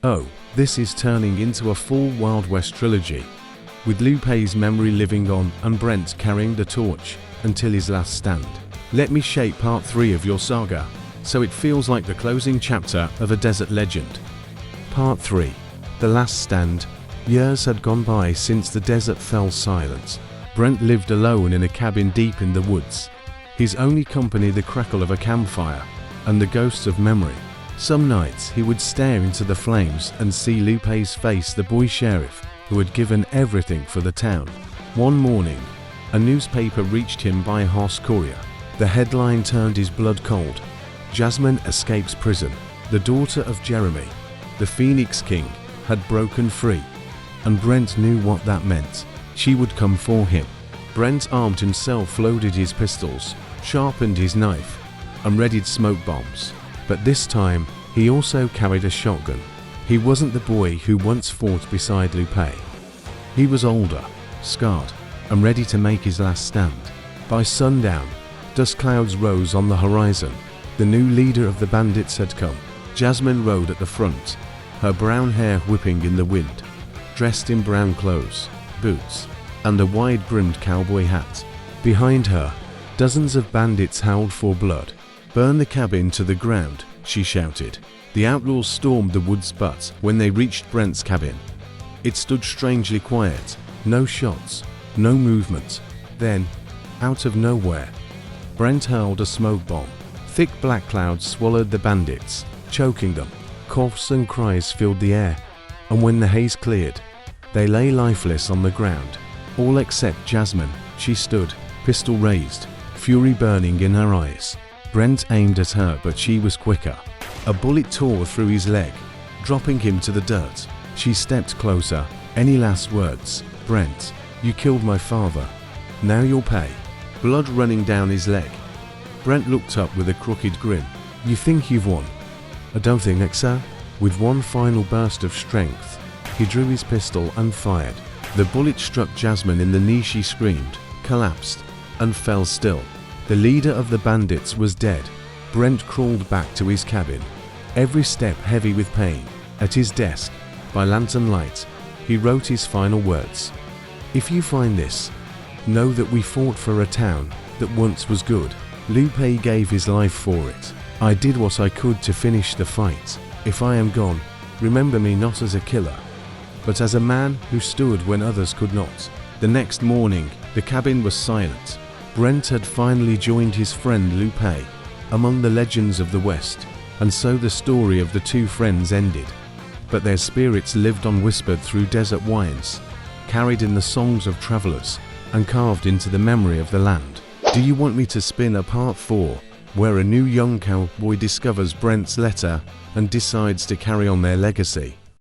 Oh, this is turning into a full Wild West trilogy, with Lupe's memory living on and Brent carrying the torch until his last stand. Let me shape part 3 of your saga, so it feels like the closing chapter of a desert legend. Part 3. The Last Stand. Years had gone by since the desert fell silent. Brent lived alone in a cabin deep in the woods. His only company the crackle of a campfire and the ghosts of memory. Some nights he would stare into the flames and see Lupe's face, the boy sheriff who had given everything for the town. One morning, a newspaper reached him by horse courier. The headline turned his blood cold. Jasmine escapes prison. The daughter of Jeremy, the Phoenix King, had broken free. And Brent knew what that meant. She would come for him. Brent armed himself, loaded his pistols, sharpened his knife, and readied smoke bombs. But this time, he also carried a shotgun. He wasn't the boy who once fought beside Lupe. He was older, scarred, and ready to make his last stand. By sundown, dust clouds rose on the horizon. The new leader of the bandits had come. Jasmine rode at the front, her brown hair whipping in the wind, dressed in brown clothes, boots, and a wide-brimmed cowboy hat. Behind her, dozens of bandits howled for blood. "Burn the cabin to the ground," she shouted. The outlaws stormed the woods, but when they reached Brent's cabin, it stood strangely quiet. No shots, no movement. Then, out of nowhere, Brent hurled a smoke bomb. Thick black clouds swallowed the bandits, choking them. Coughs and cries filled the air, and when the haze cleared, they lay lifeless on the ground. All except Jasmine. She stood, pistol raised, fury burning in her eyes. Brent aimed at her, but she was quicker. A bullet tore through his leg, dropping him to the dirt. She stepped closer. "Any last words?" "Brent, you killed my father. Now you'll pay." Blood running down his leg. Brent looked up with a crooked grin. "You think you've won?" "I don't think so." With one final burst of strength, he drew his pistol and fired. The bullet struck Jasmine in the knee. She screamed, collapsed, and fell still. The leader of the bandits was dead. Brent crawled back to his cabin, every step heavy with pain. At his desk, by lantern light, he wrote his final words. "If you find this, know that we fought for a town that once was good. Lupe gave his life for it. I did what I could to finish the fight. If I am gone, remember me not as a killer, but as a man who stood when others could not." The next morning, the cabin was silent. Brent had finally joined his friend Lupe among the legends of the West, and so the story of the two friends ended. But their spirits lived on, whispered through desert wines, carried in the songs of travelers, and carved into the memory of the land. Do you want me to spin a part 4, where a new young cowboy discovers Brent's letter and decides to carry on their legacy?